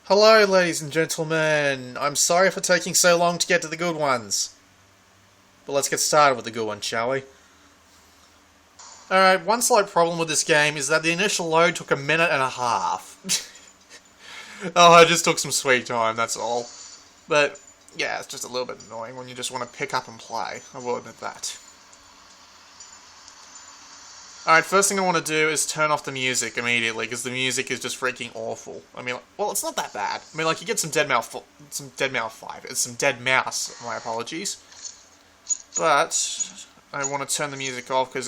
Hello, ladies and gentlemen. I'm sorry for taking so long to get to the good ones. But let's get started with the good ones, shall we? Alright, one slight problem with this game is that the initial load took a minute and a half. Oh, it just took some sweet time, that's all. But, yeah, it's just a little bit annoying when you just want to pick up and play. I will admit that. Alright, first thing I want to do is turn off the music immediately, because the music is just freaking awful. I mean, well, it's not that bad. I mean, like, you get some dead mouse my apologies. But I want to turn the music off, because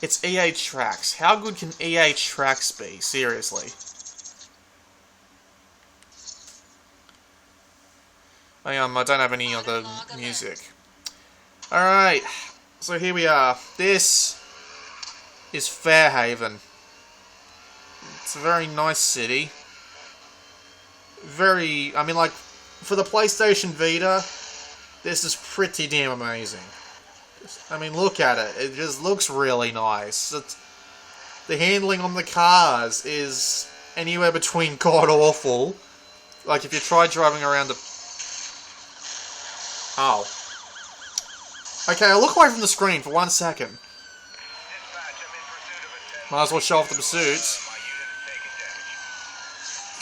it's EA Tracks. How good can EA Tracks be? Seriously. I don't have any other music. Alright, so here we are. This is Fairhaven. It's a very nice city. I mean, like, for the PlayStation Vita, this is pretty damn amazing. I mean, look at it. It just looks really nice. The handling on the cars is anywhere between god-awful. Like, if you try driving around the... Oh. Okay, I'll look away from the screen for 1 second. Might as well show off the pursuits.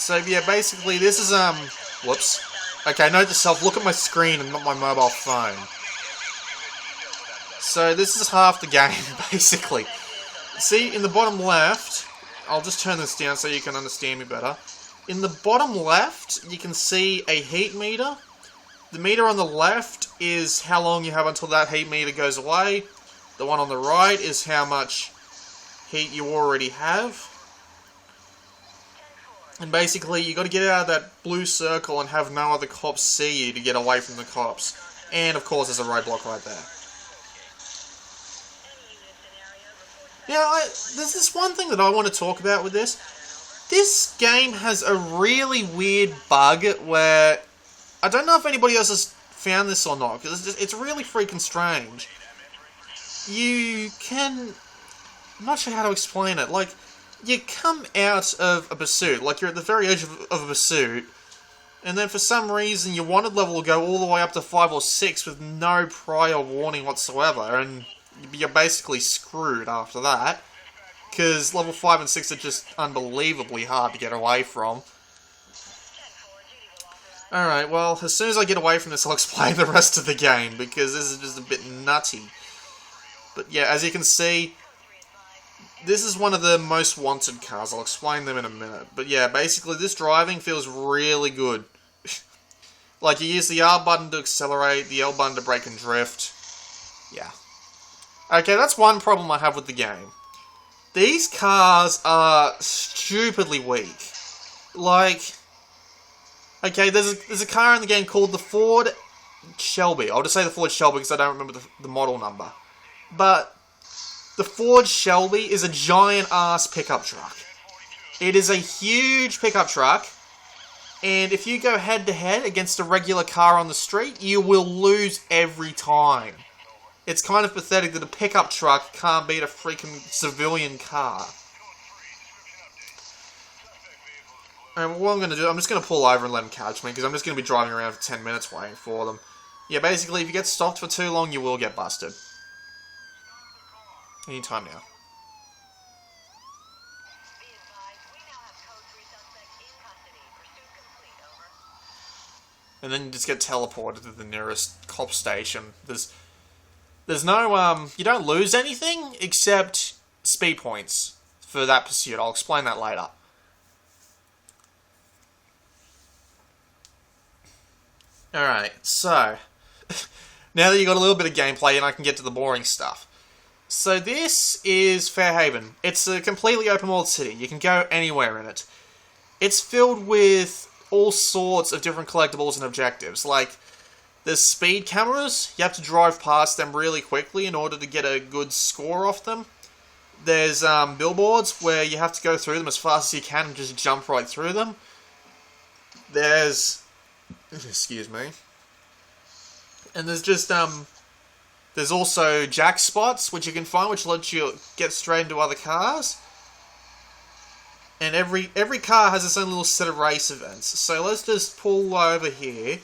So yeah, basically this is whoops. Okay, note to self, look at my screen and not my mobile phone. So this is half the game, basically. See, in the bottom left, I'll just turn this down so you can understand me better. In the bottom left, you can see a heat meter. The meter on the left is how long you have until that heat meter goes away. The one on the right is how much heat you already have. And basically, you got to get out of that blue circle and have no other cops see you to get away from the cops. And of course, there's a roadblock right there. Yeah, there's this one thing that I want to talk about with this. This game has a really weird bug where I don't know if anybody else has found this or not, because it's really freaking strange. You can... I'm not sure how to explain it. Like, you come out of a pursuit, like you're at the very edge of a pursuit, and then for some reason your wanted level will go all the way up to 5 or 6 with no prior warning whatsoever, and you're basically screwed after that, because level 5 and 6 are just unbelievably hard to get away from. Alright, well, as soon as I get away from this, I'll explain the rest of the game, because this is just a bit nutty. But yeah, as you can see, this is one of the most wanted cars. I'll explain them in a minute. But yeah, basically this driving feels really good. Like, you use the R button to accelerate, the L button to brake and drift. Yeah. Okay, that's one problem I have with the game. These cars are stupidly weak. Like, okay, there's a car in the game called the Ford Shelby. I'll just say the Ford Shelby because I don't remember the model number. But the Ford Shelby is a giant-ass pickup truck. It is a huge pickup truck, and if you go head-to-head against a regular car on the street, you will lose every time. It's kind of pathetic that a pickup truck can't beat a freaking civilian car. And what I'm going to do, I'm just going to pull over and let them catch me, because I'm just going to be driving around for 10 minutes waiting for them. Yeah, basically, if you get stopped for too long, you will get busted. Anytime now. And then you just get teleported to the nearest cop station. There's no, you don't lose anything except speed points for that pursuit. I'll explain that later. Alright, so, now that you've got a little bit of gameplay and I can get to the boring stuff. So this is Fairhaven. It's a completely open world city. You can go anywhere in it. It's filled with all sorts of different collectibles and objectives. Like, there's speed cameras. You have to drive past them really quickly in order to get a good score off them. There's billboards where you have to go through them as fast as you can and just jump right through them. There's... excuse me. And there's just, there's also jack spots, which you can find, which lets you get straight into other cars. And every car has its own little set of race events. So let's just pull over here.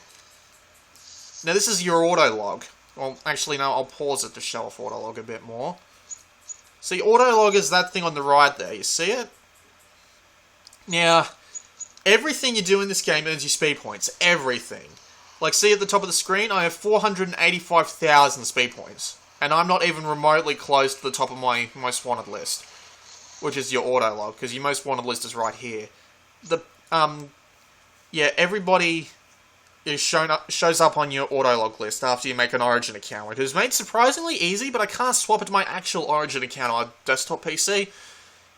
Now this is your autolog. Well, actually no, I'll pause it to show off autolog a bit more. See, autolog is that thing on the right there, you see it? Now, everything you do in this game earns you speed points. Everything. Like, see at the top of the screen, I have 485,000 speed points. And I'm not even remotely close to the top of my most wanted list. Which is your autolog, because your most wanted list is right here. Yeah, everybody is shows up on your autolog list after you make an Origin account, which is made surprisingly easy, but I can't swap it to my actual Origin account on a desktop PC.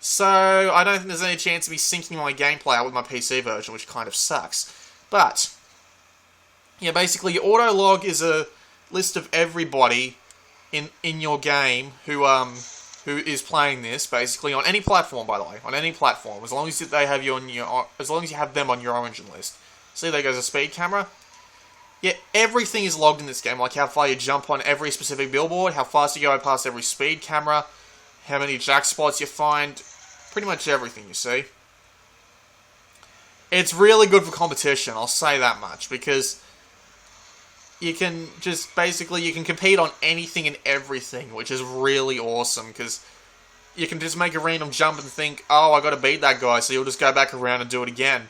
So, I don't think there's any chance of me syncing my gameplay out with my PC version, which kind of sucks. But, yeah, basically, your autolog is a list of everybody in your game who is playing this, basically, on any platform, by the way, on any platform, as long as they have you on as long as you have them on your Origin list. See, there goes a speed camera. Yeah, everything is logged in this game, like how far you jump on every specific billboard, how fast you go past every speed camera, how many jack spots you find, pretty much everything, you see. It's really good for competition, I'll say that much, because you can just, basically, you can compete on anything and everything, which is really awesome, because you can just make a random jump and think, oh, I gotta beat that guy, so you'll just go back around and do it again.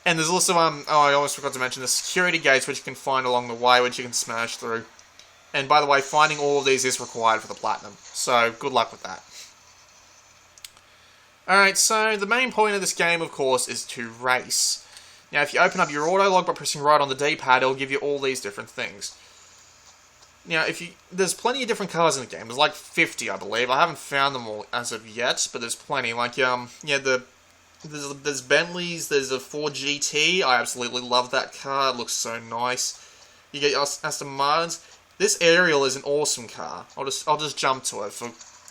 And there's also, oh, I almost forgot to mention the security gates, which you can find along the way, which you can smash through. And by the way, finding all of these is required for the Platinum, so good luck with that. Alright, so the main point of this game, of course, is to race. Now, if you open up your autolog by pressing right on the D-pad, it'll give you all these different things. Now, there's plenty of different cars in the game. There's like 50, I believe. I haven't found them all as of yet, but there's plenty. Like, yeah, there's Bentleys, there's a Ford GT. I absolutely love that car. It looks so nice. You get Aston Martins. This Ariel is an awesome car. I'll just jump to it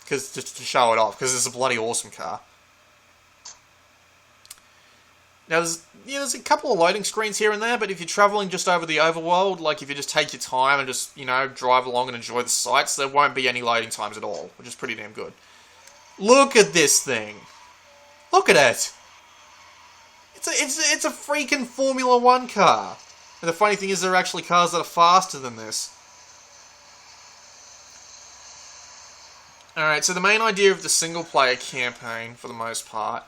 just to show it off, because it's a bloody awesome car. Now, there's a couple of loading screens here and there, but if you're travelling just over the overworld, like if you just take your time and just, drive along and enjoy the sights, there won't be any loading times at all, which is pretty damn good. Look at this thing! Look at it! It's a freaking Formula 1 car! And the funny thing is, there are actually cars that are faster than this. Alright, so the main idea of the single-player campaign, for the most part,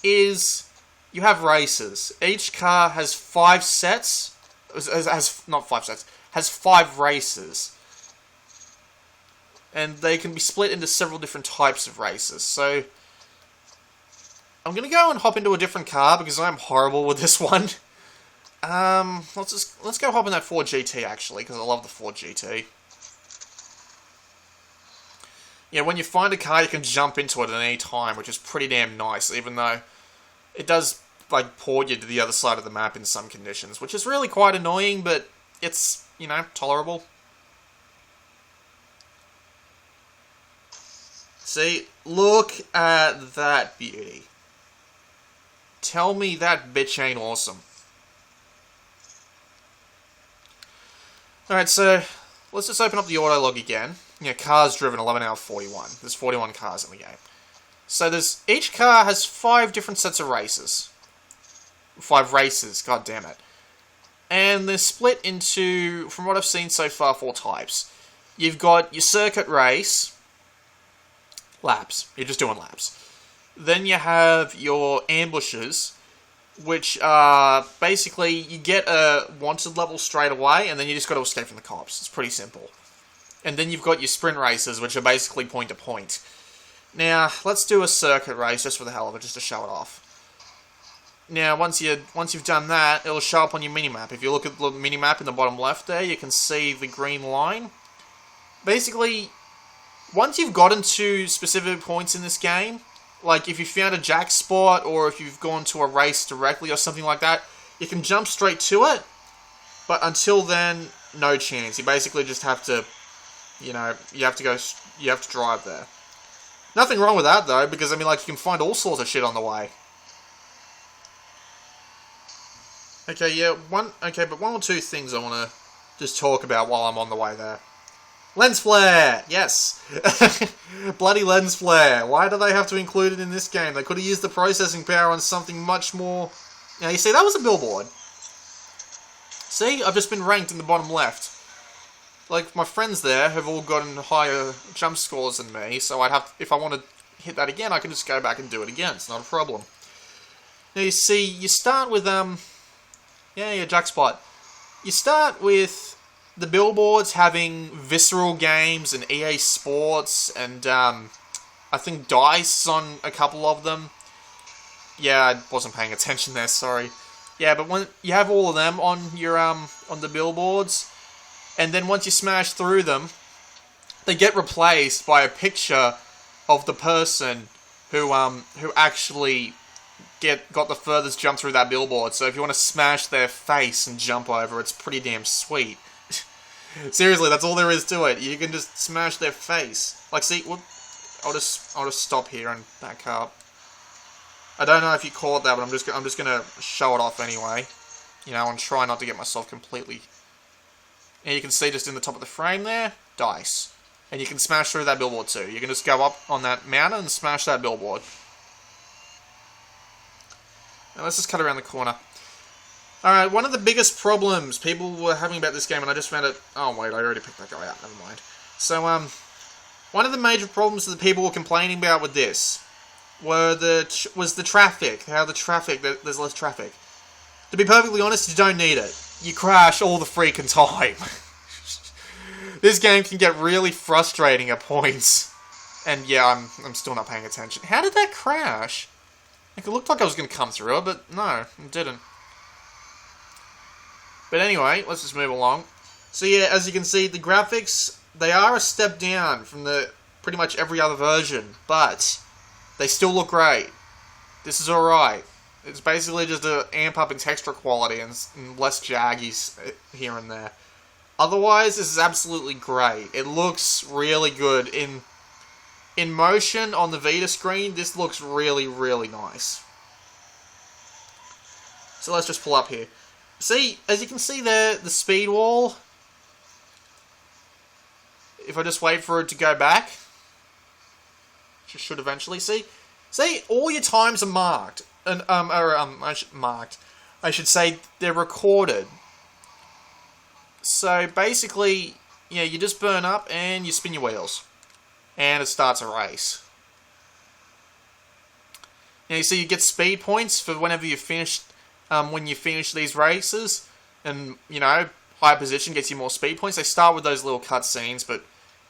is you have races. Each car has 5 sets. Not 5 sets. Has 5 races. And they can be split into several different types of races. So, I'm going to go and hop into a different car, because I'm horrible with this one. Let's go hop in that Ford GT, actually, because I love the Ford GT. Yeah, when you find a car, you can jump into it at any time, which is pretty damn nice, even though it does, like, port you to the other side of the map in some conditions, which is really quite annoying, but it's, tolerable. See, look at that beauty. Tell me that bitch ain't awesome. Alright, so let's just open up the autolog again. Cars driven 11 hour 41. There's 41 cars in the game. So each car has 5 different sets of races. 5 races, god damn it. And they're split into, from what I've seen so far, 4 types. You've got your circuit race. Laps. You're just doing laps. Then you have your ambushes, which are basically, you get a wanted level straight away, and then you just got to escape from the cops. It's pretty simple. And then you've got your sprint races, which are basically point to point. Now, let's do a circuit race, just for the hell of it, just to show it off. Now, once you've done that, it'll show up on your minimap. If you look at the minimap in the bottom left there, you can see the green line. Basically, once you've gotten to specific points in this game, like if you found a jack spot, or if you've gone to a race directly or something like that, you can jump straight to it. But until then, no chance. You basically just have to, you have to drive there. Nothing wrong with that though, because you can find all sorts of shit on the way. Okay, yeah, but one or two things I want to just talk about while I'm on the way there. Lens flare! Yes! Bloody lens flare. Why do they have to include it in this game? They could have used the processing power on something much more... Now, you see, that was a billboard. See? I've just been ranked in the bottom left. Like, my friends there have all gotten higher jump scores than me, so I'd have... If I want to hit that again, I can just go back and do it again. It's not a problem. Now, you see, you start with, Yeah, Jackspot. You start with the billboards having Visceral Games and EA Sports and, I think DICE on a couple of them. Yeah, I wasn't paying attention there, sorry. Yeah, but when you have all of them on your, on the billboards, and then once you smash through them, they get replaced by a picture of the person who actually got the furthest jump through that billboard. So if you want to smash their face and jump over, it's pretty damn sweet. Seriously, that's all there is to it. You can just smash their face. Like, see, I'll just stop here and back up. I don't know if you caught that, but I'm just gonna show it off anyway. You know, and try not to get myself completely. And you can see just in the top of the frame there, DICE. And you can smash through that billboard too. You can just go up on that mountain and smash that billboard. Now let's just cut around the corner. Alright, one of the biggest problems people were having about this game, and I just found it... Oh wait, I already picked that guy out, never mind. So, one of the major problems that the people were complaining about with this was the traffic. How the traffic, there's less traffic. To be perfectly honest, you don't need it. You crash all the freaking time. This game can get really frustrating at points. And yeah, I'm still not paying attention. How did that crash? Like, it looked like I was going to come through it, but no, it didn't. But anyway, let's just move along. So yeah, as you can see, the graphics, they are a step down from the pretty much every other version, but they still look great. This is alright. It's basically just to amp up in texture quality and less jaggies here and there. Otherwise, this is absolutely great. It looks really good. In motion on the Vita screen, this looks really, really nice. So let's just pull up here. See, as you can see there, the speed wall, if I just wait for it to go back, which I should eventually see, all your times are marked, and, I should say, they're recorded. So, basically, yeah, you just burn up and you spin your wheels, and it starts a race. Now, you see, you get speed points for whenever you finish when you finish these races, and, you know, high position gets you more speed points. They start with those little cutscenes, but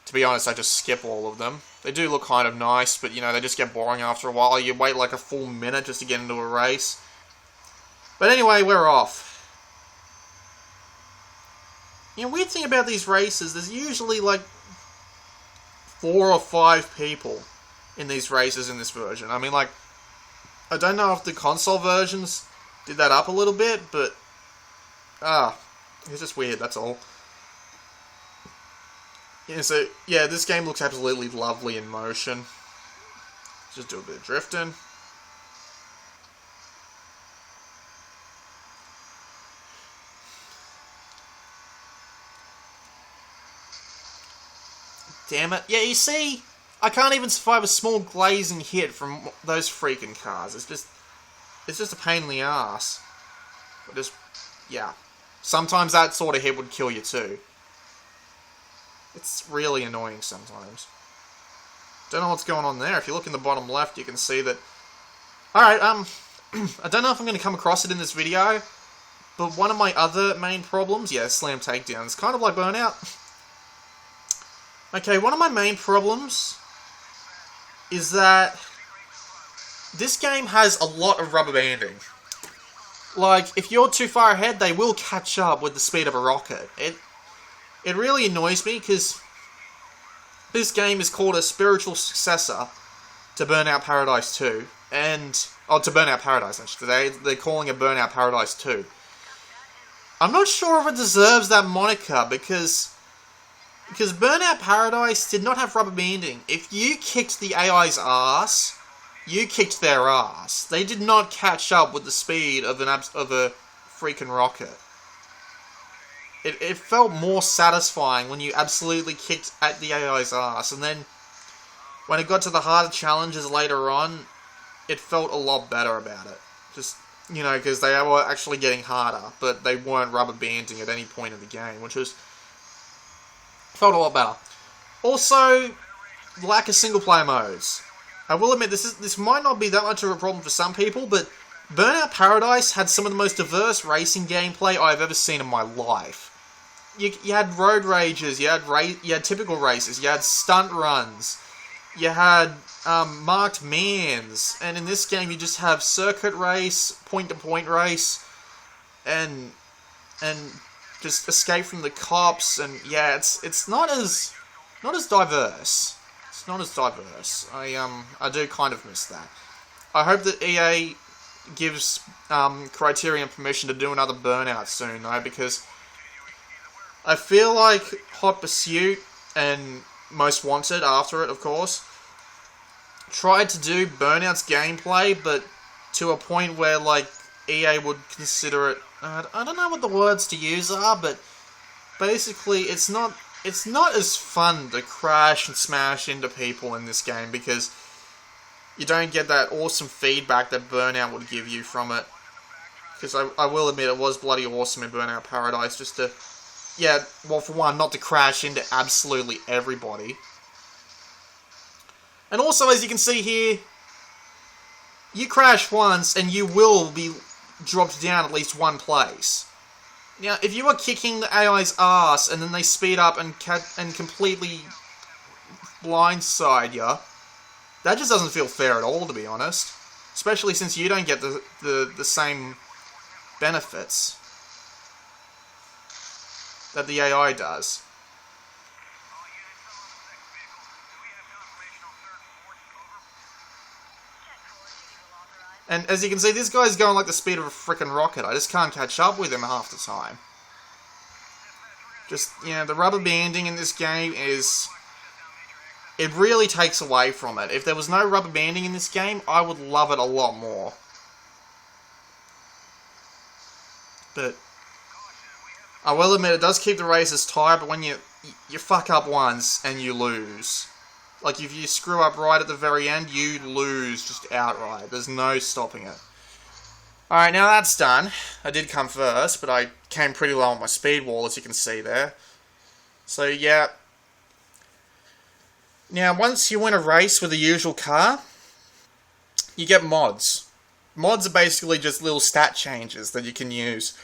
to be honest, I just skip all of them. They do look kind of nice, but, you know, they just get boring after a while. You wait like a full minute just to get into a race. But anyway, we're off. You know, weird thing about these races, there's usually like 4 or 5 people in these races in this version. I mean, like, I don't know if the console versions did that up a little bit, but it's just weird, that's all. Yeah, so, yeah, this game looks absolutely lovely in motion. Just do a bit of drifting. Damn it. Yeah, you see, I can't even survive a small glazing hit from those freaking cars. It's just a pain in the ass. But just, yeah. Sometimes that sort of hit would kill you too. It's really annoying sometimes. Don't know what's going on there. If you look in the bottom left, you can see that... Alright, I don't know if I'm going to come across it in this video, but one of my other main problems, yeah, slam takedowns, kind of like Burnout. Okay, one of my main problems is that this game has a lot of rubber banding. Like, if you're too far ahead, they will catch up with the speed of a rocket. It really annoys me, because this game is called a spiritual successor to Burnout Paradise 2. To Burnout Paradise, actually. They're calling it Burnout Paradise 2. I'm not sure if it deserves that moniker, because Burnout Paradise did not have rubber banding. If you kicked the AI's ass, you kicked their ass. They did not catch up with the speed of a freaking rocket. it felt more satisfying when you absolutely kicked at the AI's ass, and then when it got to the harder challenges later on, it felt a lot better about it. Just, you know, because they were actually getting harder, but they weren't rubber banding at any point in the game, which felt a lot better. Also, lack of single player modes. I will admit, this might not be that much of a problem for some people, but Burnout Paradise had some of the most diverse racing gameplay I've ever seen in my life. You had road rages, you had typical races, you had stunt runs, you had marked mans, and in this game you just have circuit race, point-to-point race, and just escape from the cops, and yeah, it's not as diverse. It's not as diverse. I do kind of miss that. I hope that EA gives Criterion permission to do another Burnout soon, though, because I feel like Hot Pursuit and Most Wanted, after it, of course, tried to do Burnout's gameplay, but to a point where, like, EA would consider it... I don't know what the words to use are, but basically it's not as fun to crash and smash into people in this game, because you don't get that awesome feedback that Burnout would give you from it. Because I will admit, it was bloody awesome in Burnout Paradise, just to... Yeah, well, for one, not to crash into absolutely everybody. And also, as you can see here, you crash once and you will be dropped down at least one place. Now, if you are kicking the AI's ass and then they speed up and completely blindside you, that just doesn't feel fair at all, to be honest. Especially since you don't get the same benefits that the AI does. And as you can see, this guy's going like the speed of a frickin' rocket. I just can't catch up with him half the time. Just, you know, the rubber banding in this game is... It really takes away from it. If there was no rubber banding in this game, I would love it a lot more. But I will admit, it does keep the races tight, but when you fuck up once and you lose. Like, if you screw up right at the very end, you lose just outright. There's no stopping it. Alright, now that's done. I did come first, but I came pretty low on my speed wall, as you can see there. So, yeah. Now, once you win a race with the usual car, you get mods. Mods are basically just little stat changes that you can use.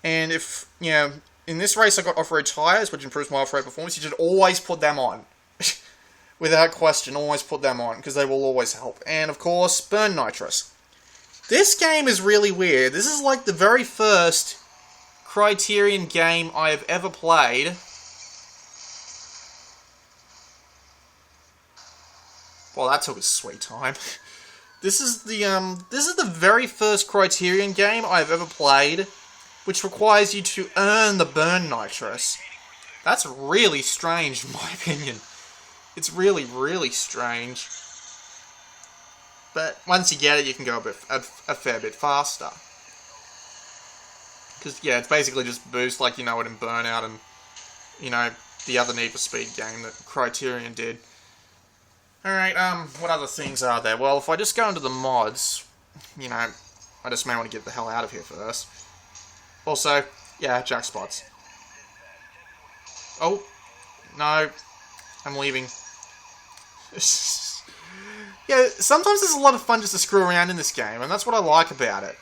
And if, you know, in this race I got off-road tyres, which improves my off-road performance, you should always put them on. Without question, always put them on, because they will always help. And, of course, burn nitrous. This game is really weird. This is like the very first Criterion game I have ever played. Well, that took a sweet time. This is the very first Criterion game I've ever played, which requires you to earn the burn nitrous. That's really strange, in my opinion. It's really, really strange. But once you get it, you can go a fair bit faster. Because, yeah, it's basically just boost like you know it in Burnout and, you know, the other Need for Speed game that Criterion did. Alright, what other things are there? Well, if I just go into the mods, you know, I just may want to get the hell out of here first. Also, yeah, jack spots. Oh, no, I'm leaving. Yeah, sometimes there's a lot of fun just to screw around in this game, and that's what I like about it.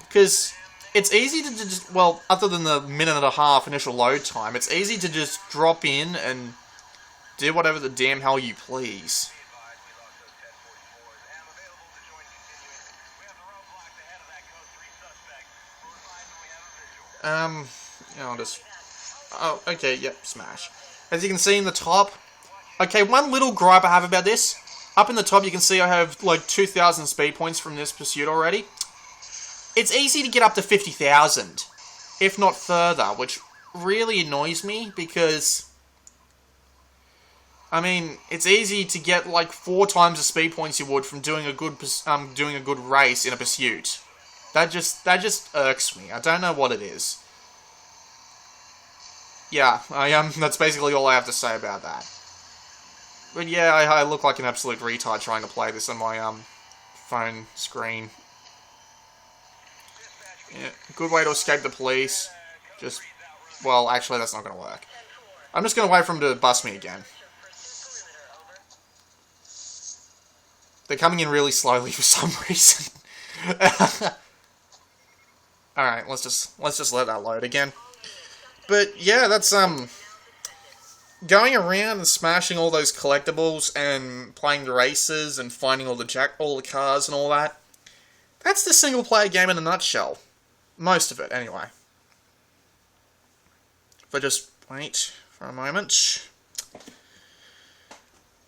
Because it's easy to just, well, other than the minute and a half initial load time, it's easy to just drop in and do whatever the damn hell you please. I'll just... Oh, okay, yep, smash. As you can see in the top... Okay, one little gripe I have about this. Up in the top, you can see I have, like, 2,000 speed points from this pursuit already. It's easy to get up to 50,000, if not further, which really annoys me, because... I mean, it's easy to get, like, 4 times the speed points you would from doing a good race in a pursuit. That just irks me. I don't know what it is. Yeah, that's basically all I have to say about that. But yeah, I look like an absolute retard trying to play this on my phone screen. Yeah, good way to escape the police. Just, well, actually that's not going to work. I'm just going to wait for him to bust me again. They're coming in really slowly for some reason. Alright, let's just let that load again. But yeah, that's going around and smashing all those collectibles and playing the races and finding all the cars and all that. That's the single player game in a nutshell. Most of it, anyway. If I just wait for a moment.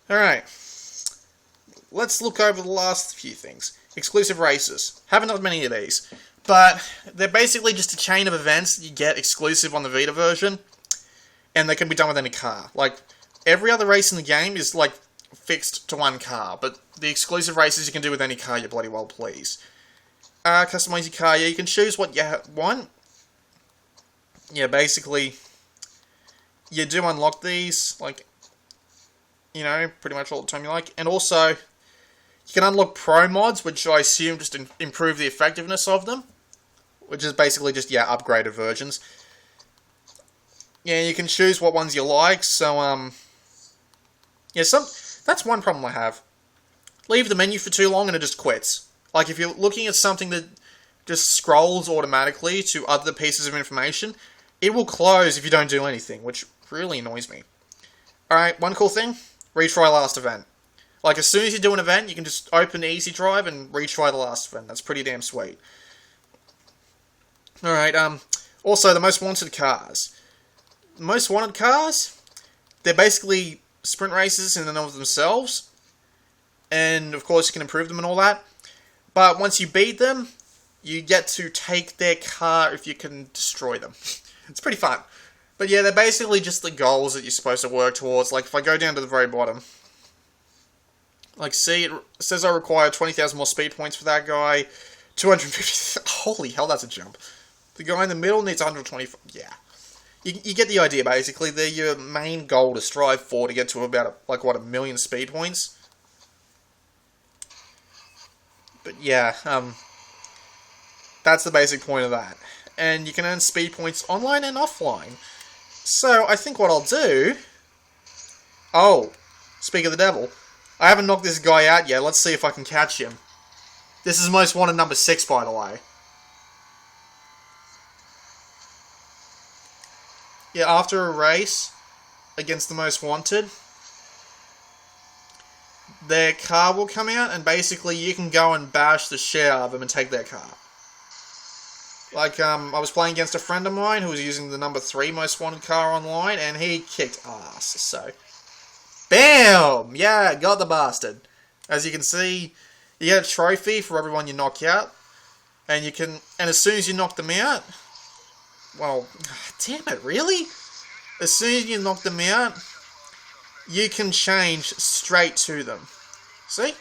Alright. Let's look over the last few things. Exclusive races. Haven't done many of these. But they're basically just a chain of events that you get exclusive on the Vita version. And they can be done with any car. Like, every other race in the game is, like, fixed to one car. But the exclusive races you can do with any car you bloody well please. Customize your car. Yeah, you can choose what you want. Yeah, basically, you do unlock these, like, you know, pretty much all the time you like. And also, you can unlock pro mods, which I assume just improve the effectiveness of them. Which is basically just, yeah, upgraded versions. Yeah, you can choose what ones you like, so, yeah, that's one problem I have. Leave the menu for too long and it just quits. Like, if you're looking at something that just scrolls automatically to other pieces of information, it will close if you don't do anything, which really annoys me. Alright, one cool thing, retry last event. Like, as soon as you do an event, you can just open Easy Drive and retry the last event. That's pretty damn sweet. Alright, also, the most wanted cars. The most wanted cars, they're basically sprint races in and of themselves. And, of course, you can improve them and all that. But once you beat them, you get to take their car if you can destroy them. It's pretty fun. But yeah, they're basically just the goals that you're supposed to work towards. Like, if I go down to the very bottom. Like, see, it says I require 20,000 more speed points for that guy. 250... Holy hell, that's a jump. The guy in the middle needs 125... Yeah. You get the idea, basically. They're your main goal to strive for to get to about, like, what, 1 million speed points? But yeah, that's the basic point of that. And you can earn speed points online and offline. So, I think what I'll do... Oh, speak of the devil. I haven't knocked this guy out yet. Let's see if I can catch him. This is most wanted number 6, by the way. Yeah, after a race against the most wanted, their car will come out, and basically you can go and bash the shit out of them and take their car. Like, I was playing against a friend of mine who was using the number 3 most wanted car online, and he kicked ass, so... BAM! Yeah, got the bastard. As you can see, you get a trophy for everyone you knock out, and as soon as you knock them out... Well, damn it, really? As soon as you knock them out, you can change straight to them. See?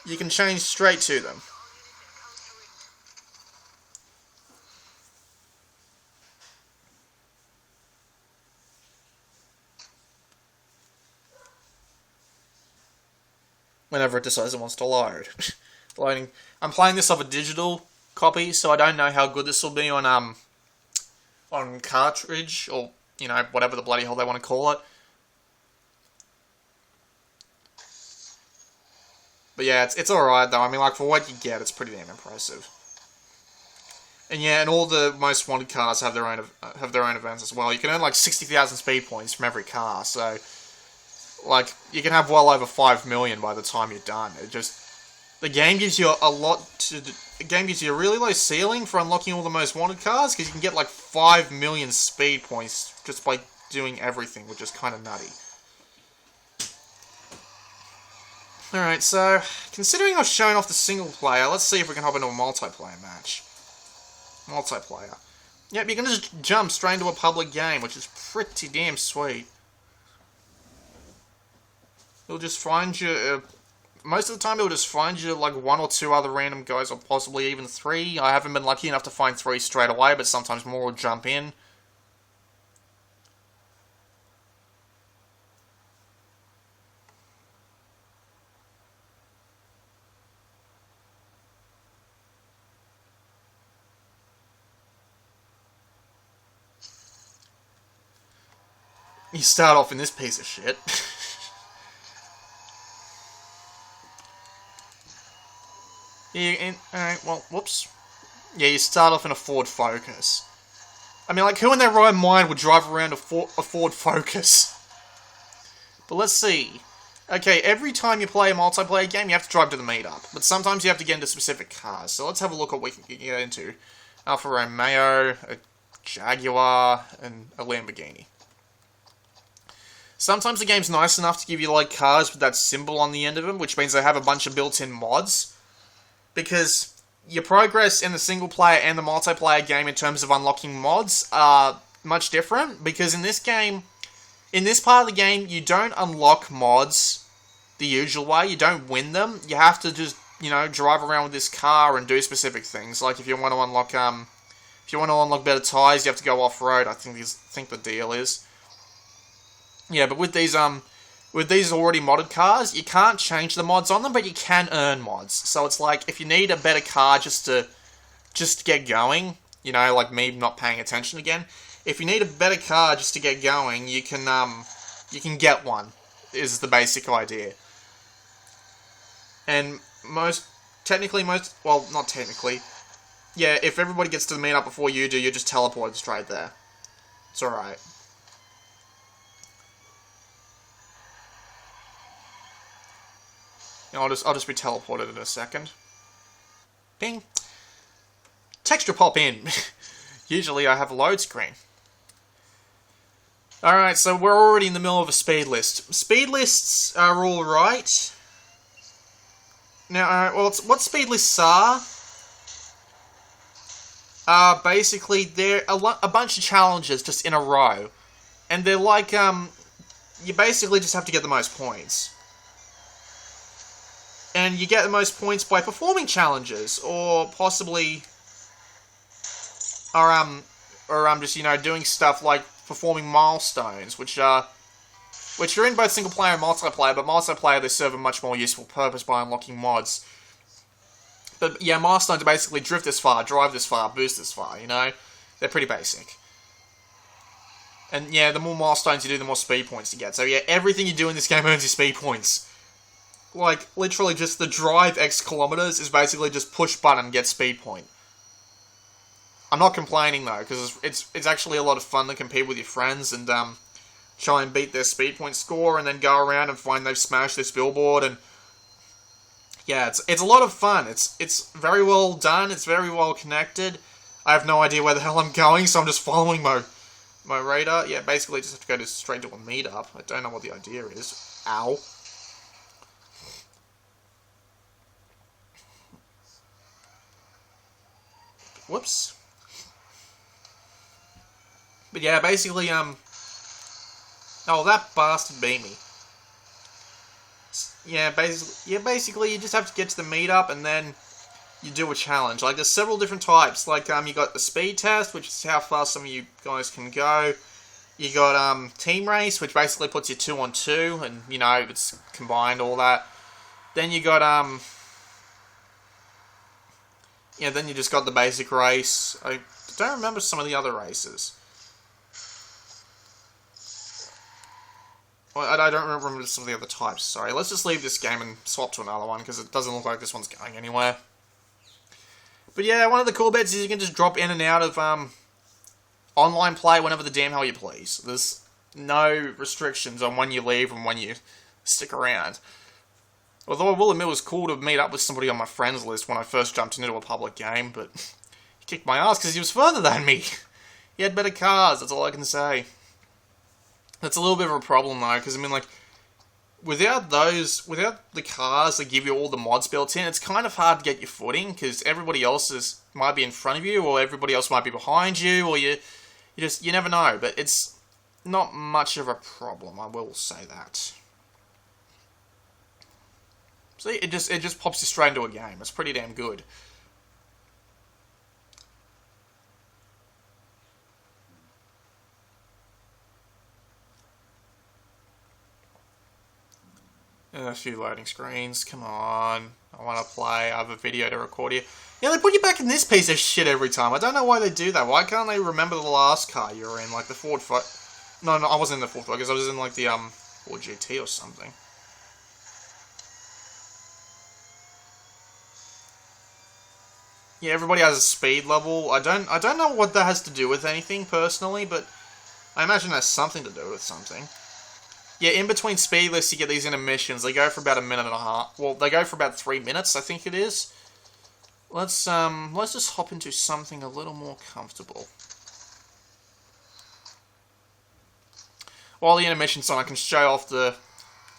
You can change straight to them. Whenever it decides it wants to load. Loading. I'm playing this off a digital copy, so I don't know how good this will be on cartridge, or, you know, whatever the bloody hell they want to call it. But yeah, it's alright though. I mean, like, for what you get, it's pretty damn impressive. And yeah, and all the most wanted cars have their own events as well. You can earn like 60,000 speed points from every car, so like you can have well over 5 million by the time you're done. The game gives you the game gives you a really low ceiling for unlocking all the most wanted cars, because you can get like 5 million speed points just by doing everything, which is kind of nutty. Alright, so, considering I've shown off the single player, let's see if we can hop into a multiplayer match. Multiplayer. Yep, you can just jump straight into a public game, which is pretty damn sweet. It'll just find you... most of the time it'll just find you like 1 or 2 other random guys, or possibly even 3. I haven't been lucky enough to find 3 straight away, but sometimes more will jump in. you start off in this piece of shit. Alright, well, whoops. Yeah, you start off in a Ford Focus. I mean, like, who in their right mind would drive around a Ford Focus? But let's see. Okay, every time you play a multiplayer game, you have to drive to the meetup. But sometimes you have to get into specific cars. So let's have a look at what we can get into. Alfa Romeo, a Jaguar, and a Lamborghini. Sometimes the game's nice enough to give you, like, cars with that symbol on the end of them, which means they have a bunch of built-in mods. Because your progress in the single-player and the multiplayer game in terms of unlocking mods are much different. Because in this game, in this part of the game, you don't unlock mods the usual way. You don't win them. You have to just, you know, drive around with this car and do specific things. Like if you want to unlock better tires, you have to go off-road. I think the deal is. Yeah, but with these already modded cars, you can't change the mods on them, but you can earn mods. So it's like, if you need a better car just to get going, you know, like me not paying attention again, if you need a better car just to get going, you can get one, is the basic idea. And not technically, yeah, if everybody gets to the meetup before you do, you're just teleported straight there. It's alright. I'll just be teleported in a second. Bing. Texture pop in. Usually I have a load screen. Alright, so we're already in the middle of a speed list. Speed lists are alright. Now, what speed lists are basically, they're a bunch of challenges just in a row. And they're like, you basically just have to get the most points. And you get the most points by performing challenges, or possibly, just, you know, doing stuff like performing milestones, which are in both single player and multiplayer, but multiplayer they serve a much more useful purpose by unlocking mods. But yeah, milestones are basically drift this far, drive this far, boost this far, you know? They're pretty basic. And yeah, the more milestones you do, the more speed points you get. So yeah, everything you do in this game earns you speed points. Like, literally just the drive X kilometers is basically just push button, get speed point. I'm not complaining though, because it's actually a lot of fun to compete with your friends and try and beat their speed point score, and then go around and find they've smashed this billboard, and yeah, it's a lot of fun. It's very well done, it's very well connected. I have no idea where the hell I'm going, so I'm just following my radar. Yeah, basically just have to go straight to a meetup. I don't know what the idea is. Ow. Whoops. But yeah, basically, oh, that bastard beat me. Yeah, basically, you just have to get to the meetup, and then you do a challenge. Like, there's several different types. Like, you got the speed test, which is how fast some of you guys can go. You got, team race, which basically puts you 2-on-2, and, you know, it's combined, all that. Then you got, yeah, then you just got the basic race. I don't remember some of the other races. Well, I don't remember some of the other types, sorry. Let's just leave this game and swap to another one, because it doesn't look like this one's going anywhere. But yeah, one of the cool bits is you can just drop in and out of online play whenever the damn hell you please. There's no restrictions on when you leave and when you stick around. Although I will admit it was cool to meet up with somebody on my friends list when I first jumped into a public game, but he kicked my ass because he was further than me. He had better cars, that's all I can say. That's a little bit of a problem though, because I mean, like, without the cars that give you all the mods built in, it's kind of hard to get your footing, because everybody else might be in front of you, or everybody else might be behind you, or you never know. But it's not much of a problem, I will say that. See, it just pops you straight into a game. It's pretty damn good. A few loading screens, come on. I want to play, I have a video to record here. Yeah, they put you back in this piece of shit every time. I don't know why they do that. Why can't they remember the last car you were in, like the Ford No, I wasn't in the fourth focus. I was in like the Ford GT or something. Yeah, everybody has a speed level. I don't know what that has to do with anything personally, but I imagine it has something to do with something. Yeah, in between speed lists, you get these intermissions. They go for about a minute and a half. Well, they go for about 3 minutes, I think it is. Let's just hop into something a little more comfortable. While the intermission's on, I can show off the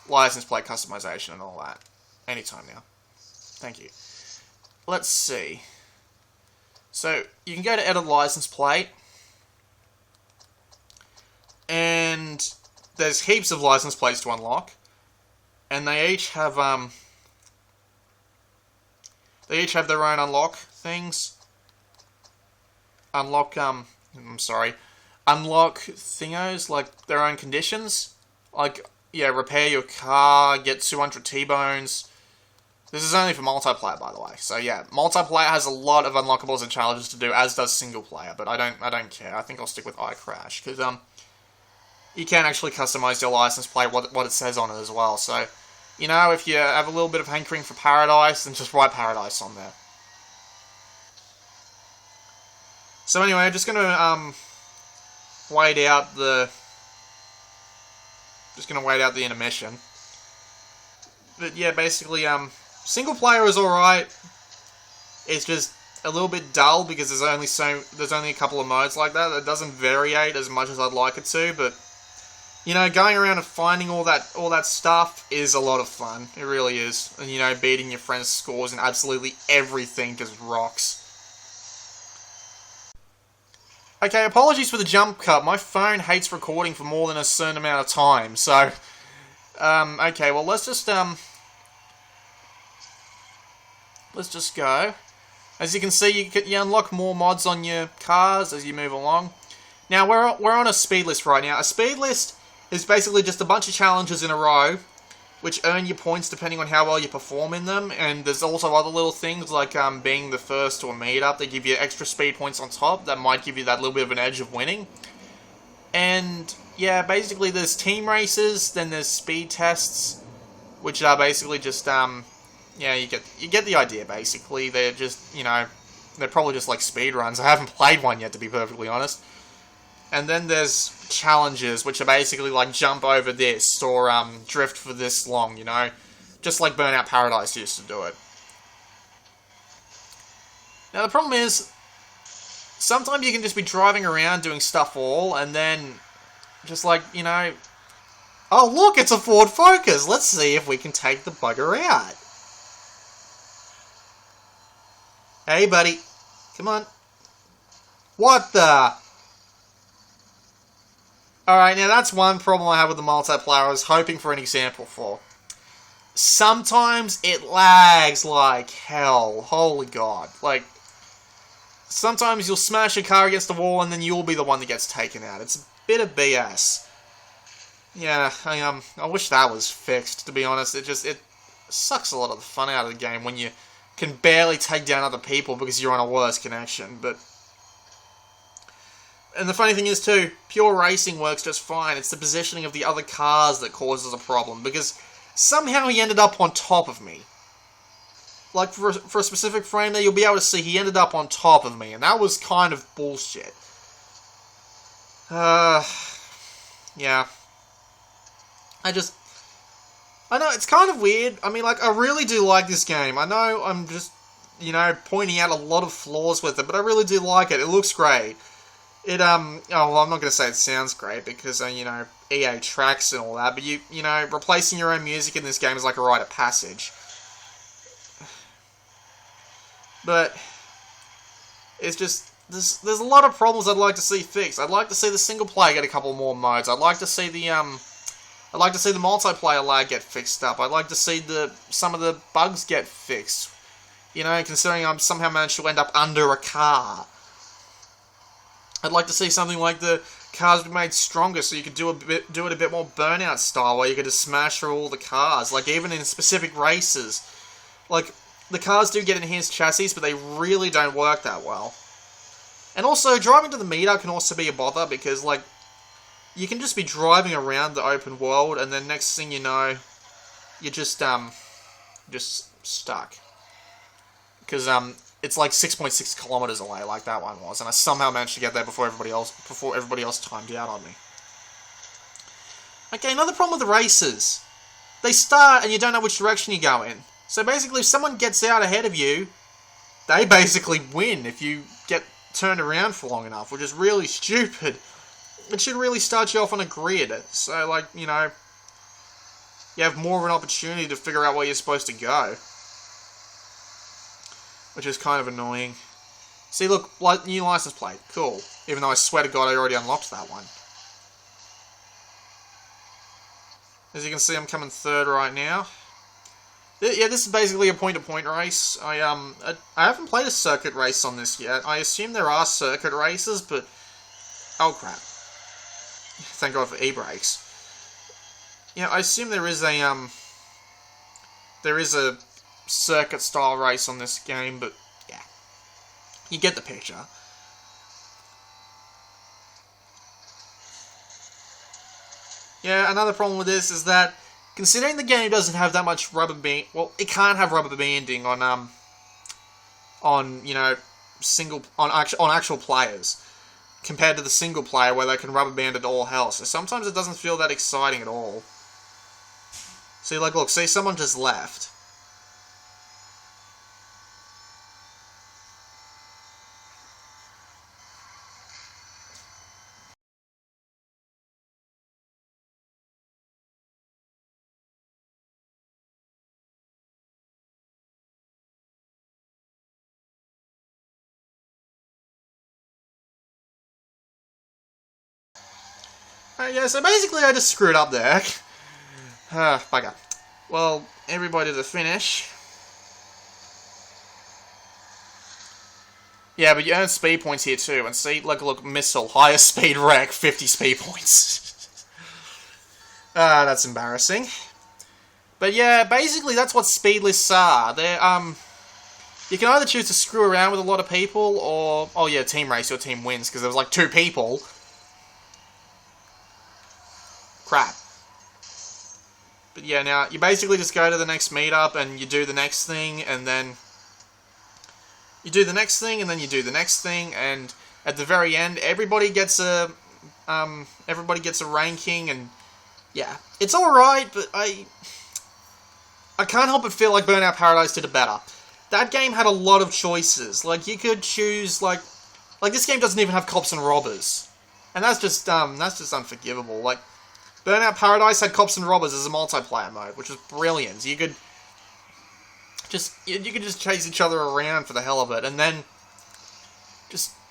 license plate customization and all that. Anytime now. Thank you. Let's see. So, you can go to edit license plate. And there's heaps of license plates to unlock. And they each have their own unlock things. Unlock thingos, like their own conditions. Like, yeah, repair your car, get 200 T-bones. This is only for multiplayer, by the way. So yeah, multiplayer has a lot of unlockables and challenges to do, as does single player. But I don't care. I think I'll stick with iCrash because you can actually customize your license plate, what it says on it as well. So, you know, if you have a little bit of hankering for Paradise, then just write Paradise on there. So anyway, I'm just gonna wait out the intermission. But yeah, basically, single player is alright. It's just a little bit dull because there's only a couple of modes like that. It doesn't variate as much as I'd like it to, but you know, going around and finding all that stuff is a lot of fun. It really is. And you know, beating your friends' scores and absolutely everything just rocks. Okay, apologies for the jump cut. My phone hates recording for more than a certain amount of time, so okay, well let's just go. As you can see, you unlock more mods on your cars as you move along. Now we're on a speed list right now. A speed list is basically just a bunch of challenges in a row, which earn you points depending on how well you perform in them. And there's also other little things like being the first to a meetup. They give you extra speed points on top that might give you that little bit of an edge of winning. And yeah, basically there's team races, then there's speed tests, which are basically just yeah, you get the idea. Basically, they're just, you know, they're probably just like speed runs. I haven't played one yet, to be perfectly honest. And then there's challenges, which are basically like jump over this, or drift for this long, you know? Just like Burnout Paradise used to do it. Now the problem is, sometimes you can just be driving around doing stuff all, and then just like, you know, oh look, it's a Ford Focus, let's see if we can take the bugger out. Hey buddy, come on. What the... Alright, now that's one problem I have with the multiplayer I was hoping for an example for. Sometimes it lags like hell. Holy God. Like, sometimes you'll smash a car against the wall and then you'll be the one that gets taken out. It's a bit of BS. Yeah, I wish that was fixed, to be honest. It sucks a lot of the fun out of the game when you can barely take down other people because you're on a worse connection, but... And the funny thing is, too, pure racing works just fine. It's the positioning of the other cars that causes a problem, because somehow he ended up on top of me. Like, for a specific frame there, you'll be able to see he ended up on top of me, and that was kind of bullshit. Yeah. I know, it's kind of weird. I mean, like, I really do like this game. I know I'm just, you know, pointing out a lot of flaws with it, but I really do like it. It looks great. It, oh, well, I'm not going to say it sounds great, because, you know, EA tracks and all that, but you know, replacing your own music in this game is like a rite of passage. But, it's just, there's a lot of problems I'd like to see fixed. I'd like to see the single player get a couple more modes. I'd like to see the multiplayer lag get fixed up. I'd like to see some of the bugs get fixed. You know, considering I'm somehow managed to end up under a car. I'd like to see something like the cars be made stronger so you could do it a bit more Burnout style, where you could just smash through all the cars. Like, even in specific races. Like, the cars do get enhanced chassis, but they really don't work that well. And also, driving to the meetup can also be a bother, because, like, you can just be driving around the open world, and then next thing you know, you're just stuck. Because it's like 6.6 kilometers away, like that one was, and I somehow managed to get there before everybody else timed out on me. Okay, another problem with the races. They start and you don't know which direction you go in. So basically, if someone gets out ahead of you, they basically win if you get turned around for long enough, which is really stupid. It should really start you off on a grid. So, like, you know, you have more of an opportunity to figure out where you're supposed to go. Which is kind of annoying. See, look, new license plate. Cool. Even though I swear to God I already unlocked that one. As you can see, I'm coming third right now. Yeah, this is basically a point-to-point race. I haven't played a circuit race on this yet. I assume there are circuit races, but... Oh, crap. Thank God for e-brakes. Yeah, I assume there is a circuit-style race on this game, but, yeah. You get the picture. Yeah, another problem with this is that, considering the game doesn't have that much rubber band... Well, it can't have rubber banding on you know, actual players, compared to the single player where they can rubber band it all hell. So sometimes it doesn't feel that exciting at all. See, like, look, see, someone just left. Yeah, so basically I just screwed up there. Bugger. Well, everybody to finish. Yeah, but you earn speed points here too. And see, like, look, missile, higher speed wreck, 50 speed points. That's embarrassing. But yeah, basically that's what speed lists are. They're, you can either choose to screw around with a lot of people, or, oh yeah, team race, your team wins, because there was like 2 people. Crap. But yeah, now, you basically just go to the next meetup, and you do the next thing, and then... You do the next thing, and then you do the next thing, and at the very end, everybody gets a ranking, and... Yeah. It's alright, but I can't help but feel like Burnout Paradise did it better. That game had a lot of choices. Like, you could choose, like, this game doesn't even have cops and robbers. And that's just unforgivable. Like, Burnout Paradise had cops and robbers as a multiplayer mode, which was brilliant. You could just chase each other around for the hell of it, and then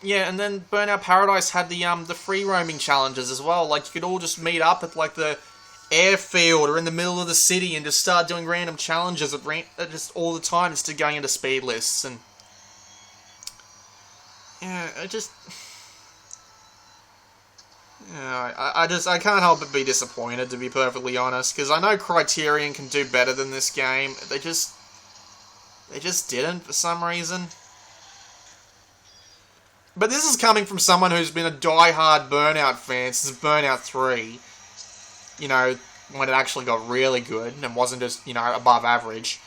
and then Burnout Paradise had the free roaming challenges as well. Like, you could all just meet up at like the airfield or in the middle of the city and just start doing random challenges just all the time instead of going into speed lists. And yeah, I can't help but be disappointed, to be perfectly honest, because I know Criterion can do better than this game. They just didn't for some reason. But this is coming from someone who's been a die-hard Burnout fan since Burnout 3. You know, when it actually got really good and wasn't just, you know, above average.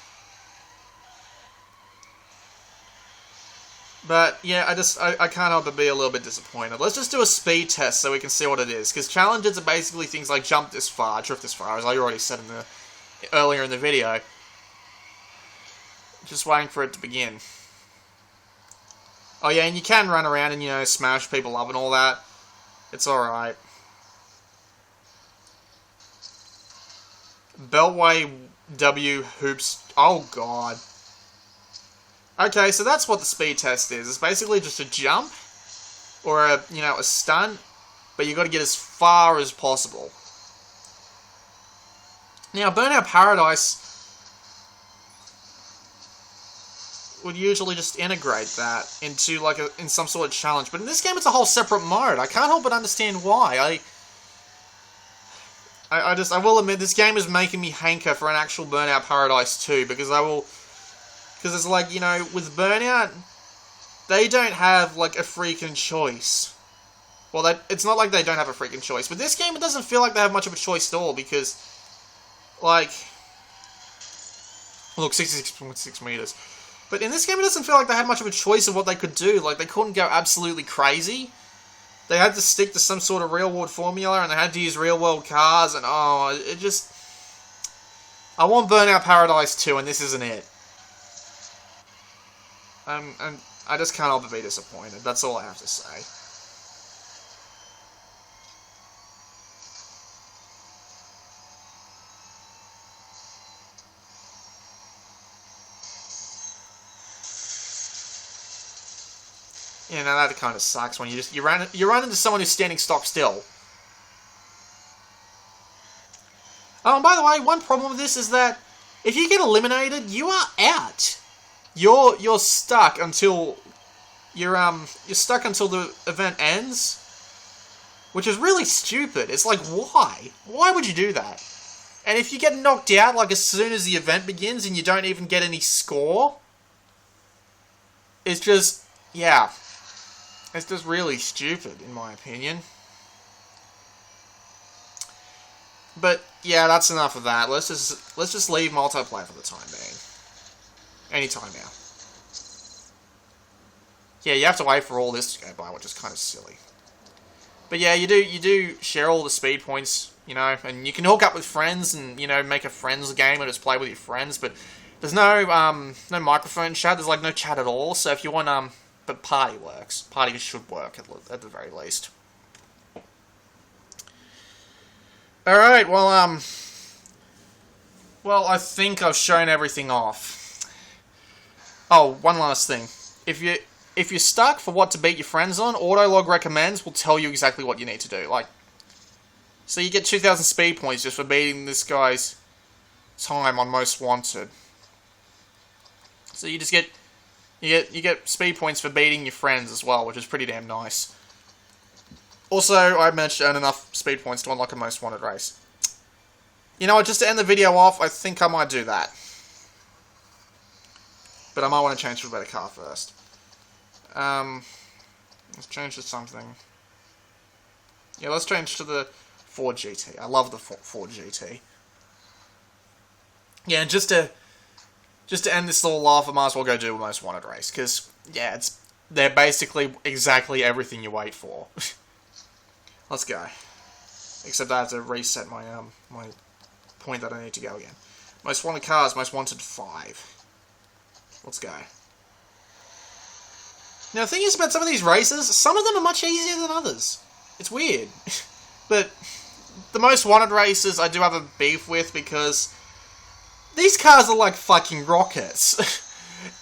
But, yeah, I can't help but be a little bit disappointed. Let's just do a speed test so we can see what it is. Because challenges are basically things like jump this far, drift this far, as I already said earlier in the video. Just waiting for it to begin. Oh yeah, and you can run around and, you know, smash people up and all that. It's alright. Beltway W hoops. Oh god. Okay, so that's what the speed test is. It's basically just a jump, or a stunt, but you got to get as far as possible. Now, Burnout Paradise would usually just integrate that into in some sort of challenge, but in this game it's a whole separate mode. I can't help but understand why. I will admit, this game is making me hanker for an actual Burnout Paradise 2, because it's like, you know, with Burnout, they don't have, like, a freaking choice. Well, it's not like they don't have a freaking choice. But this game, it doesn't feel like they have much of a choice at all, because, like, look, 66.6 meters. But in this game, it doesn't feel like they had much of a choice of what they could do. Like, they couldn't go absolutely crazy. They had to stick to some sort of real-world formula, and they had to use real-world cars, and oh, it just... I want Burnout Paradise 2, and this isn't it. And I just can't help but be disappointed. That's all I have to say. You know, that kind of sucks when you run into someone who's standing stock still. Oh, and by the way, one problem with this is that if you get eliminated, you are out. You're stuck until you're stuck until the event ends, which is really stupid. It's like, why? Why would you do that? And if you get knocked out like as soon as the event begins and you don't even get any score, it's just, yeah. It's just really stupid, in my opinion. But yeah, that's enough of that. Let's just leave multiplayer for the time being. Anytime now. Yeah, you have to wait for all this to go by, which is kind of silly. But yeah, you do share all the speed points, you know, and you can hook up with friends and, you know, make a friends game and just play with your friends. But there's no microphone chat. There's like no chat at all. So if you want but party works. Party should work, at the very least. Alright, well, I think I've shown everything off. Oh, one last thing. If you're stuck for what to beat your friends on, Autolog Recommends will tell you exactly what you need to do. Like, so you get 2,000 speed points just for beating this guy's time on Most Wanted. So you just get... You get speed points for beating your friends as well, which is pretty damn nice. Also, I managed to earn enough speed points to unlock a Most Wanted race. You know what, just to end the video off, I think I might do that. But I might want to change to a better car first. Let's change to something. Yeah, let's change to the Ford GT. I love the Ford GT. Yeah, and just to end this little laugh, I might as well go do a Most Wanted race, because, yeah, they're basically exactly everything you wait for. Let's go. Except I have to reset my my point that I need to go again. Most Wanted cars, Most Wanted 5. Let's go. Now, the thing is about some of these races, some of them are much easier than others. It's weird. But the Most Wanted races I do have a beef with, because these cars are like fucking rockets.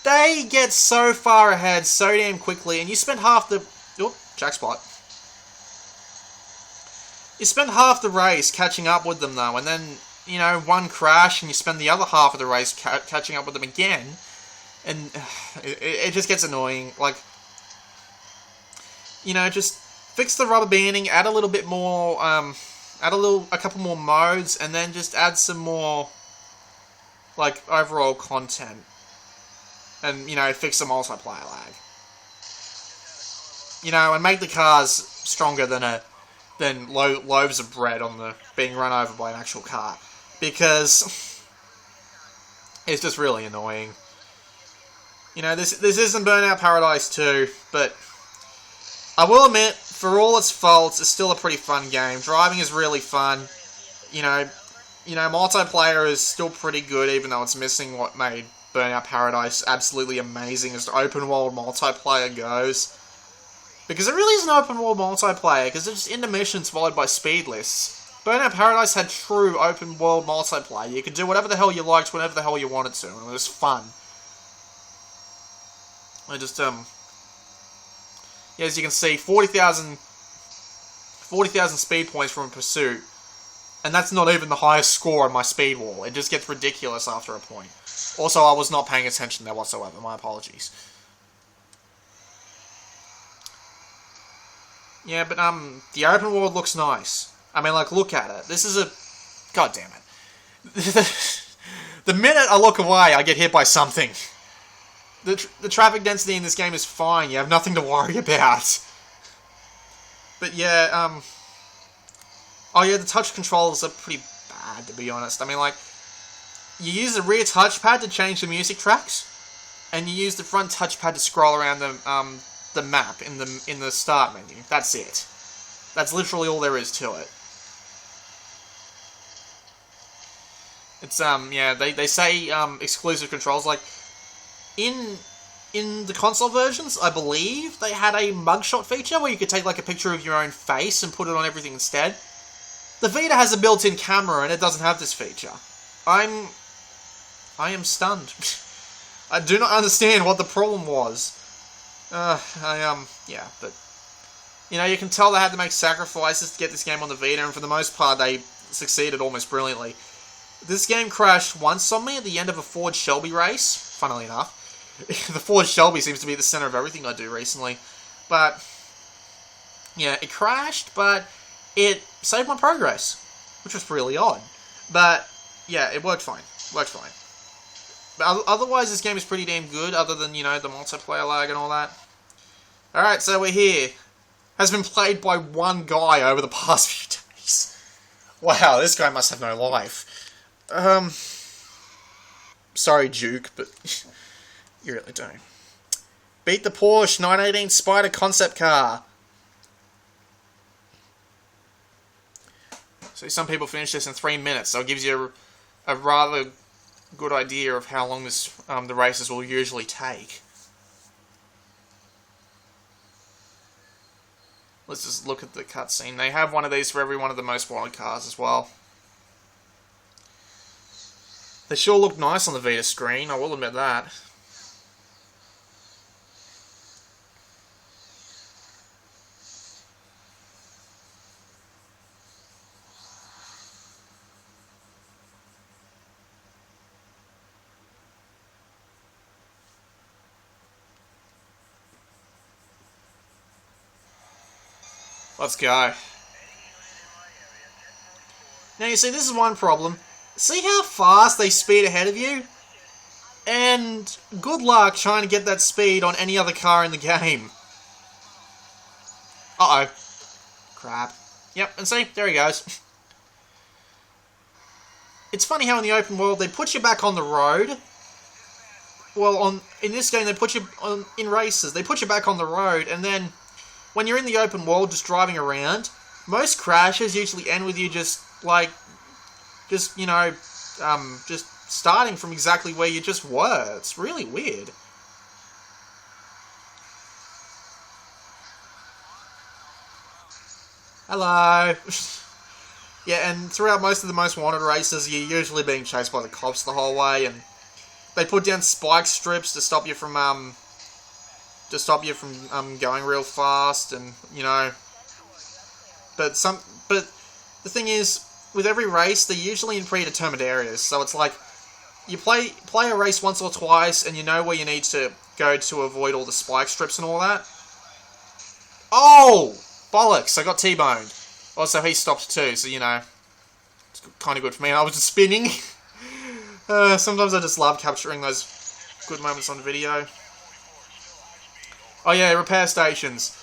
They get so far ahead so damn quickly, and you spend half the... Oh, jackspot. You spend half the race catching up with them, though, and then, you know, one crash, and you spend the other half of the race catching up with them again, and it just gets annoying. Like, you know, just fix the rubber banding, add a little bit more, add a couple more modes, and then just add some more, like, overall content. And, you know, fix the multiplayer lag. You know, and make the cars stronger than loaves of bread on the being run over by an actual car. Because it's just really annoying. You know, this isn't Burnout Paradise 2, but I will admit, for all its faults, it's still a pretty fun game. Driving is really fun. You know, multiplayer is still pretty good, even though it's missing what made Burnout Paradise absolutely amazing as open world multiplayer goes. Because it really is an open world multiplayer, because it's just intermissions followed by speed lists. Burnout Paradise had true open world multiplayer. You could do whatever the hell you liked, whenever the hell you wanted to, and it was fun. I just, yeah, as you can see, 40,000 speed points from a pursuit. And that's not even the highest score on my speed wall. It just gets ridiculous after a point. Also, I was not paying attention there whatsoever. My apologies. Yeah, but, the open world looks nice. I mean, like, look at it. This is a... God damn it. The minute I look away, I get hit by something. The traffic density in this game is fine. You have nothing to worry about. But yeah, oh yeah, the touch controls are pretty bad, to be honest. I mean, like, you use the rear touchpad to change the music tracks, and you use the front touchpad to scroll around the map in the start menu. That's it. That's literally all there is to it. It's yeah, they say exclusive controls. Like in the console versions, I believe they had a mugshot feature where you could take like a picture of your own face and put it on everything instead. The Vita has a built-in camera and it doesn't have this feature. I am stunned. I do not understand what the problem was. Yeah, but you know, you can tell they had to make sacrifices to get this game on the Vita, and for the most part, they succeeded almost brilliantly. This game crashed once on me at the end of a Ford Shelby race, funnily enough. The Ford Shelby seems to be the center of everything I do recently. But, yeah, it crashed, but it saved my progress, which was really odd. But, yeah, it worked fine. But otherwise, this game is pretty damn good, other than, you know, the multiplayer lag and all that. Alright, so we're here. Has been played by one guy over the past few days. Wow, this guy must have no life. Sorry, Duke, but you really don't. Beat the Porsche 918 Spider concept car. So some people finish this in 3 minutes, so it gives you a rather good idea of how long this the races will usually take. Let's just look at the cutscene. They have one of these for every one of the most wanted cars as well. They sure look nice on the Vita screen, I will admit that. Let's go. Now you see, this is one problem. See how fast they speed ahead of you? And good luck trying to get that speed on any other car in the game. Uh-oh. Crap. Yep, and see, there he goes. It's funny how in the open world they put you back on the road. Well, in this game they put you in races. They put you back on the road, and then when you're in the open world just driving around, most crashes usually end with you just you know, just starting from exactly where you just were. It's really weird. Hello. Yeah, and throughout most of the most wanted races, you're usually being chased by the cops the whole way, and they put down spike strips to stop you from going real fast, and you know. But the thing is, with every race, they're usually in predetermined areas, so it's like you play a race once or twice, and you know where you need to go to avoid all the spike strips and all that. Oh! Bollocks! I got T-boned. Also, he stopped too, so you know, it's kind of good for me. And I was just spinning. Sometimes I just love capturing those good moments on video. Oh yeah, repair stations.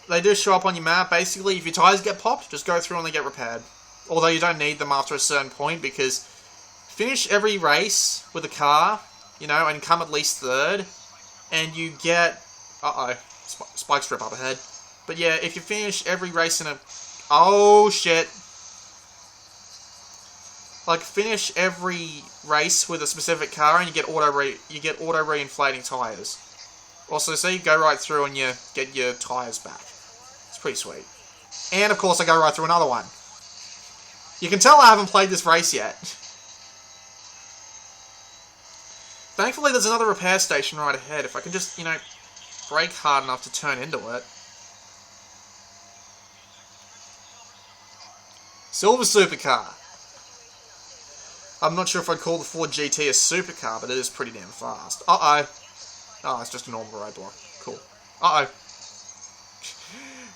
They do show up on your map. Basically, if your tyres get popped, just go through and they get repaired. Although you don't need them after a certain point, because finish every race with a car, you know, and come at least third, and you get... Uh-oh. Spike strip up ahead. But yeah, if you finish every race in a... Oh, shit. Like, finish every race with a specific car, and you get auto reinflating tyres. Also, so you go right through and you get your tyres back. It's pretty sweet. And, of course, I go right through another one. You can tell I haven't played this race yet. Thankfully, there's another repair station right ahead. If I can just, you know, brake hard enough to turn into it. Silver supercar. I'm not sure if I'd call the Ford GT a supercar, but it is pretty damn fast. Uh-oh. Oh, it's just a normal roadblock. Cool. Uh-oh.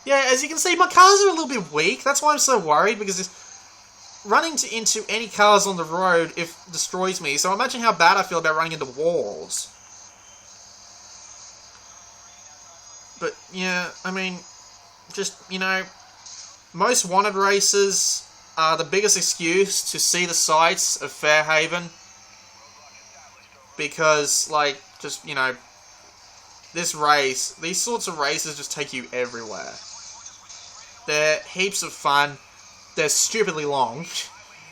Yeah, as you can see, my cars are a little bit weak. That's why I'm so worried, because running into any cars on the road destroys me. So imagine how bad I feel about running into walls. But, yeah, I mean, just, you know, most wanted races are the biggest excuse to see the sights of Fairhaven. Because, like, just, you know, these sorts of races just take you everywhere. They're heaps of fun. They're stupidly long.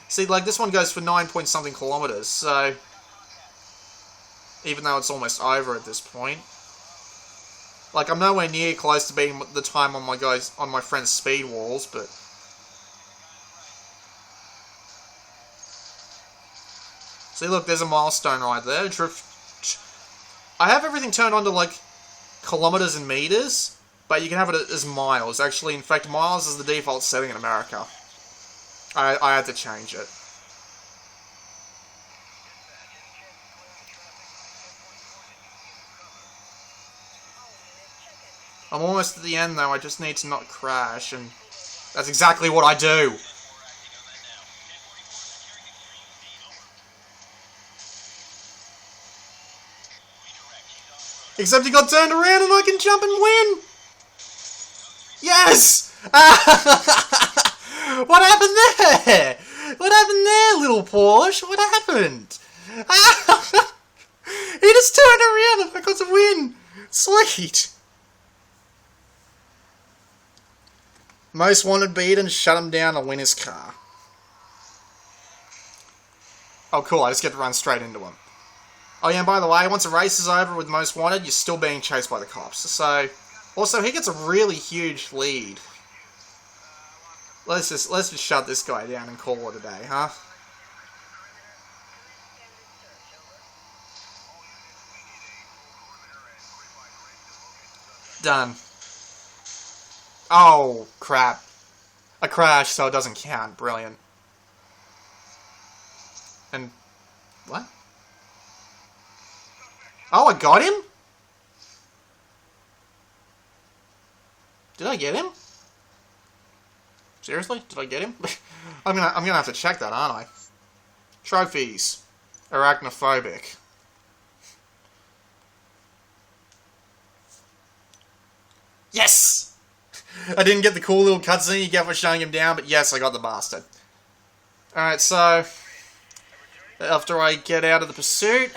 See, like, this one goes for 9-point-something kilometers, so... Even though it's almost over at this point. Like, I'm nowhere near close to beating the time on my friend's speed walls, but... See, look, there's a milestone right there. I have everything turned on to, like, kilometers and meters, but you can have it as miles. Actually, in fact, miles is the default setting in America. I had to change it. I'm almost at the end, though. I just need to not crash, and that's exactly what I do. Except he got turned around and I can jump and win! Yes! What happened there? What happened there, little Porsche? What happened? He just turned around and I got to win! Sweet! Most wanted beaten, shut him down and win his car. Oh cool, I just get to run straight into him. Oh yeah, and by the way, once a race is over with most wanted, you're still being chased by the cops. So, also he gets a really huge lead. Let's just shut this guy down and call it a day, huh? Done. Oh, crap. I crashed, so it doesn't count. Brilliant. And... what? Oh, I got him? Did I get him? Seriously? Did I get him? I'm gonna have to check that, aren't I? Trophies. Arachnophobic. Yes! I didn't get the cool little cutscene you get for shutting him down, but yes, I got the bastard. Alright, so... after I get out of the pursuit...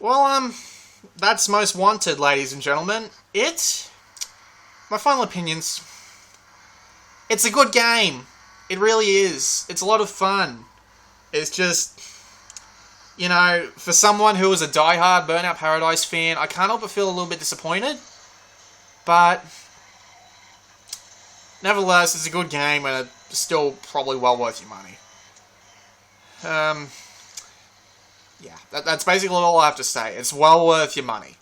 well, that's Most Wanted, ladies and gentlemen. My final opinions, it's a good game. It really is. It's a lot of fun. It's just, you know, for someone who was a diehard Burnout Paradise fan, I can't help but feel a little bit disappointed. But, nevertheless, it's a good game and it's still probably well worth your money. Yeah, that's basically all I have to say. It's well worth your money.